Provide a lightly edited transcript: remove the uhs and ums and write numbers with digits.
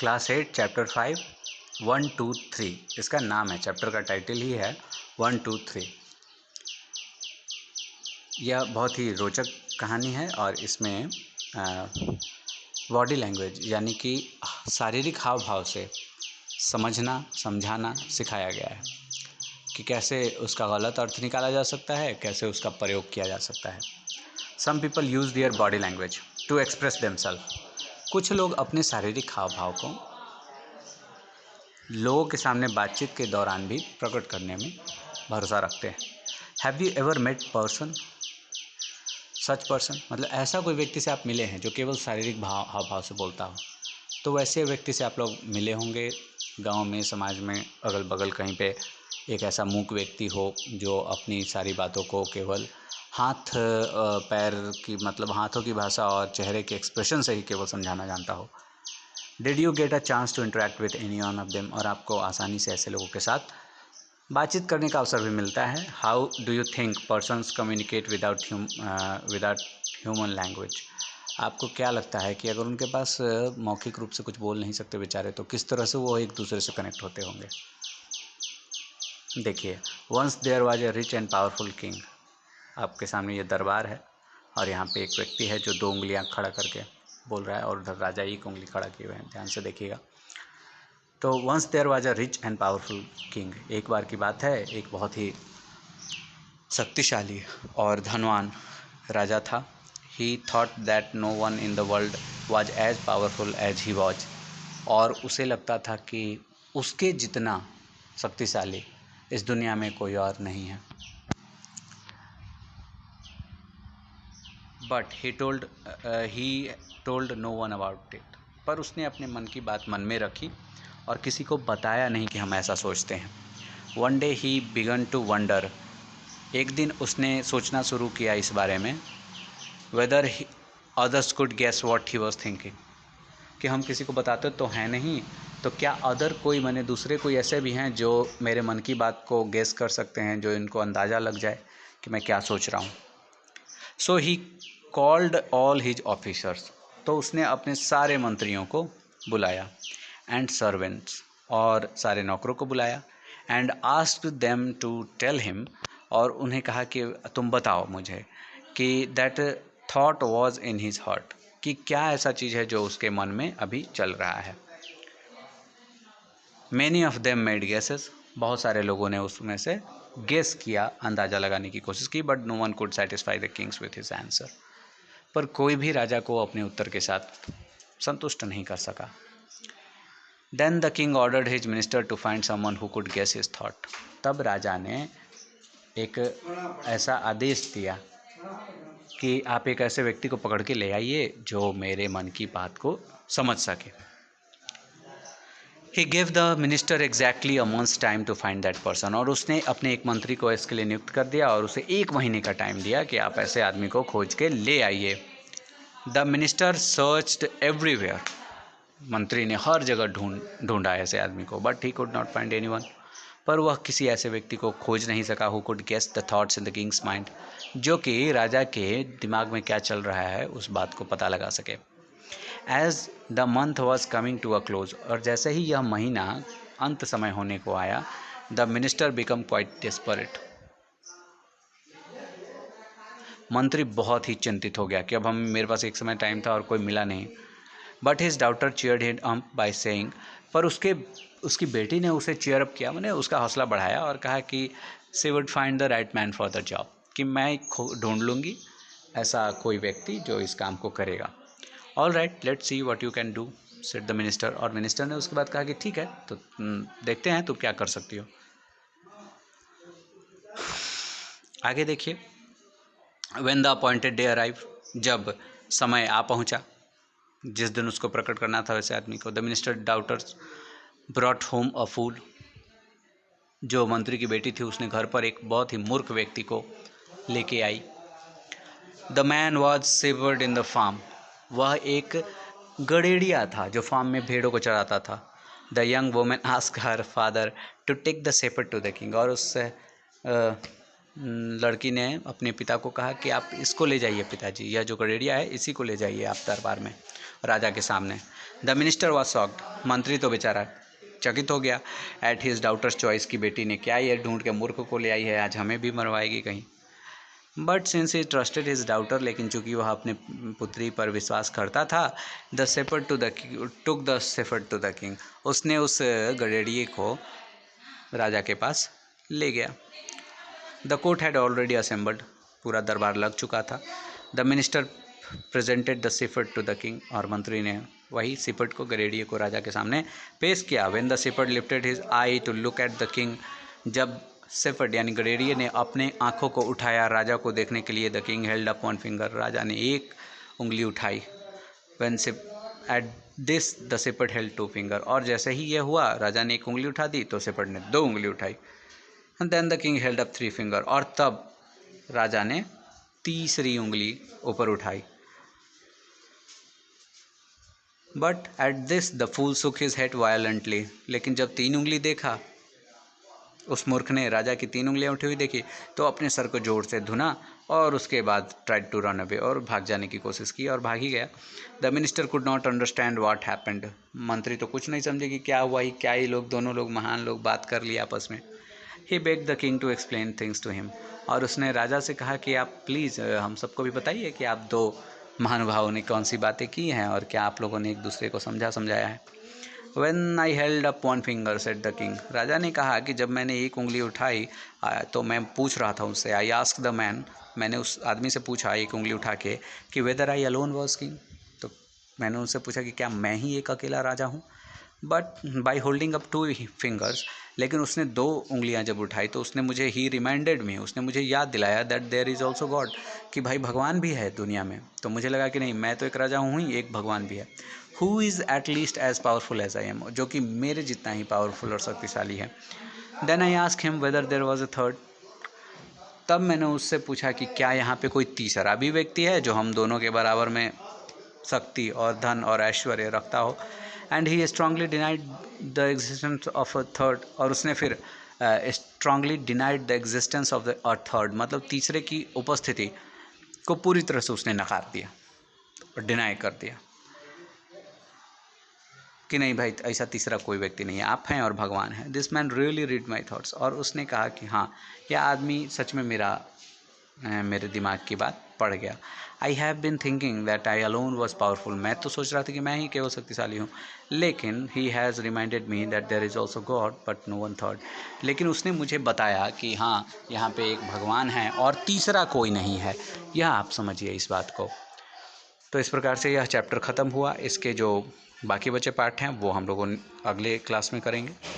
Class 8 chapter 5 1 2 3 इसका नाम है, चैप्टर का टाइटल ही है 1 2 3। यह बहुत ही रोचक कहानी है और इसमें बॉडी लैंग्वेज यानी कि शारीरिक हाव भाव से समझना समझाना सिखाया गया है कि कैसे उसका गलत अर्थ निकाला जा सकता है, कैसे उसका प्रयोग किया जा सकता है। Some people use their body language to express themself. कुछ लोग अपने शारीरिक हाव भाव को लोगों के सामने बातचीत के दौरान भी प्रकट करने में भरोसा रखते हैं। Have you ever met person such person, मतलब ऐसा कोई व्यक्ति से आप मिले हैं जो केवल शारीरिक हाव भाव से बोलता हो। तो वैसे व्यक्ति से आप लोग मिले होंगे गांव में, समाज में, अगल बगल कहीं पे एक ऐसा मूक व्यक्ति हो जो अपनी सारी बातों को केवल हाथ पैर की, मतलब हाथों की भाषा और चेहरे के एक्सप्रेशन से ही केवल समझाना जानता हो। Did you get a chance to interact with any one of them, और आपको आसानी से ऐसे लोगों के साथ बातचीत करने का अवसर भी मिलता है। How do you think persons communicate without human language. आपको क्या लगता है कि अगर उनके पास मौखिक रूप से कुछ बोल नहीं सकते बेचारे, तो किस तरह से वो एक दूसरे से कनेक्ट होते होंगे। देखिए, once there was a rich and powerful king. आपके सामने ये दरबार है और यहाँ पे एक व्यक्ति है जो 2 उंगलियाँ खड़ा करके बोल रहा है और उधर राजा 1 उंगली खड़ा किए हुए हैं। ध्यान से देखिएगा। तो once there was a rich and powerful king, एक बार की बात है, एक बहुत ही शक्तिशाली और धनवान राजा था। He thought that no one in the world was as powerful as he was, और उसे लगता था कि उसके जितना शक्तिशाली इस दुनिया में कोई और नहीं है। But he told no one about it, पर उसने अपने मन की बात मन में रखी और किसी को बताया नहीं कि हम ऐसा सोचते हैं। One day he began to wonder, एक दिन उसने सोचना शुरू किया इस बारे में, whether others could guess what he was thinking, कि हम किसी को बताते तो हैं नहीं, तो क्या अदर कोई, मैंने दूसरे कोई ऐसे भी हैं जो मेरे मन की बात को गेस कर सकते हैं, जो इनको अंदाज़ा लग जाए कि मैं क्या सोच रहा हूँ। So he called all his officers, तो उसने अपने सारे मंत्रियों को बुलाया, एंड सर्वेंट्स, और सारे नौकरों को बुलाया, and asked them to tell him, और उन्हें कहा कि तुम बताओ मुझे कि that thought was in his heart, कि क्या ऐसा चीज़ है जो उसके मन में अभी चल रहा है। Many of them made guesses, बहुत सारे लोगों ने उसमें से गेस किया, अंदाज़ा लगाने की कोशिश की, but no one could satisfy the kings with his answer, पर कोई भी राजा को अपने उत्तर के साथ संतुष्ट नहीं कर सका। Then the king ordered his minister to find someone who could guess his thought, तब राजा ने एक ऐसा आदेश दिया कि आप एक ऐसे व्यक्ति को पकड़ के ले आइए जो मेरे मन की बात को समझ सके। He give the minister exactly a month's time to find that person, और उसने अपने एक मंत्री को इसके लिए नियुक्त कर दिया और उसे 1 महीने का टाइम दिया कि आप ऐसे आदमी को खोज के ले आइए। द मिनिस्टर सर्च्ड एवरीवेयर, मंत्री ने हर जगह ढूंढा ऐसे आदमी को, but he could not find anyone, पर वह किसी ऐसे व्यक्ति को खोज नहीं सका who could guess the thoughts in the king's mind, जो कि राजा के दिमाग में क्या चल रहा है उस बात को पता लगा सके। As the month was coming to a close, और जैसे ही यह महीना अंत समय होने को आया, the minister become quite desperate, मंत्री बहुत ही चिंतित हो गया कि अब मेरे पास एक समय टाइम था और कोई मिला नहीं। But his daughter cheered him up by saying, पर उसकी बेटी ने उसे चीयर अप किया, मैंने उसका हौसला बढ़ाया और कहा कि she would find the right man for the job, कि मैं ढूंढ लूँगी ऐसा कोई व्यक्ति जो इस काम को करेगा। All right, let's see what you can do, said the minister, और मिनिस्टर ने उसके बाद कहा कि ठीक है, तो देखते हैं तुम क्या कर सकती हो। आगे देखिए। When the appointed day arrive, जब समय आ पहुंचा, जिस दिन उसको प्रकट करना था वैसे आदमी को, the minister daughters brought home a fool, जो मंत्री की बेटी थी उसने घर पर एक बहुत ही मूर्ख व्यक्ति को लेके आई। The man was severed in the farm, वह एक गड़ेड़िया था जो फार्म में भेड़ों को चराता था। The young women ask her father to take the shepherd to the king, और उस लड़की ने अपने पिता को कहा कि आप इसको ले जाइए पिताजी, यह जो गड़ेड़िया है इसी को ले जाइए आप दरबार में, राजा के सामने। द मिनिस्टर वॉज शॉक्ड, मंत्री तो बेचारा चकित हो गया एट हिज डाउटर्स चॉइस की बेटी ने क्या ये ढूंढ के मूर्ख को ले आई है, आज हमें भी मरवाएगी कहीं। But since he trusted his daughter, लेकिन चूंकि वह अपने पुत्री पर विश्वास करता था, the shepherd took the shepherd to the king, उसने उस गडेरिए को राजा के पास ले गया। The court had already assembled, पूरा दरबार लग चुका था। The minister presented the shepherd to the king, और मंत्री ने वही शेफर्ड को, गडेरिए को राजा के सामने पेश किया। When the shepherd lifted his eye to look at the king, जब शेफर्ड यानी गडेरिए ने अपने आंखों को उठाया राजा को देखने के लिए, the king held up one finger, राजा ने एक उंगली उठाई। When at this the shepherd held two finger, और जैसे ही यह हुआ राजा ने एक उंगली उठा दी तो शेफर्ड ने दो उंगली उठाई। And then the king held up three finger, और तब राजा ने तीसरी उंगली ऊपर उठाई। But at this the fool shook his head violently, लेकिन जब तीन उंगली देखा, उस मूर्ख ने राजा की तीन उंगलियां उठी हुई देखी तो अपने सर को जोर से धुना, और उसके बाद ट्राइड टू रन अवे, और भाग जाने की कोशिश की और भाग ही गया। The minister could not understand what happened, मंत्री तो कुछ नहीं समझे कि क्या हुआ, ही क्या ही लोग, दोनों लोग महान लोग बात कर लिए आपस में। He beg the king to explain things to him, और उसने राजा से कहा कि आप प्लीज़ हम सबको भी बताइए कि आप दो महानुभावों ने कौन सी बातें की हैं और क्या आप लोगों ने एक दूसरे को समझाया है। When I held up one finger, said the king, राजा ने कहा कि जब मैंने एक उंगली उठाई तो मैं पूछ रहा था उनसे, I asked the man, मैंने उस आदमी से पूछा एक उंगली उठा के कि whether I alone was king, तो मैंने उनसे पूछा कि क्या मैं ही एक अकेला राजा हूँ। But by holding up two fingers, लेकिन उसने दो उंगलियां जब उठाई तो उसने मुझे ही रिमाइंडेड मी, उसने मुझे याद दिलाया that there is also god, कि भाई भगवान भी है दुनिया में। तो मुझे लगा कि नहीं, मैं तो एक राजा हूँ ही, एक भगवान भी है। Who is at least as powerful as I am, जो कि मेरे जितना ही पावरफुल और शक्तिशाली है। Then I ask him whether there was a third, तब मैंने उससे पूछा कि क्या यहाँ पे कोई तीसरा भी व्यक्ति है जो हम दोनों के बराबर में शक्ति और धन और ऐश्वर्य रखता हो। And he strongly denied the existence of a third, और उसने फिर strongly denied the existence of the third, मतलब तीसरे की उपस्थिति को पूरी तरह से उसने नकार दिया और डिनाई कर दिया कि नहीं भाई, ऐसा तीसरा कोई व्यक्ति नहीं है, आप हैं और भगवान है। This man really read my thoughts, और उसने कहा कि हाँ, यह आदमी सच में मेरे दिमाग की बात पढ़ गया। I have been thinking that I alone was powerful, मैं तो सोच रहा था कि मैं ही केवल शक्तिशाली हूँ, लेकिन he has reminded me that there is also god but no one third, लेकिन उसने मुझे बताया कि हाँ, यहाँ पे एक भगवान है और तीसरा कोई नहीं है। यह आप समझिए इस बात को। तो इस प्रकार से यह चैप्टर ख़त्म हुआ। इसके जो बाकी बचे पार्ट हैं वो हम लोगों अगले क्लास में करेंगे।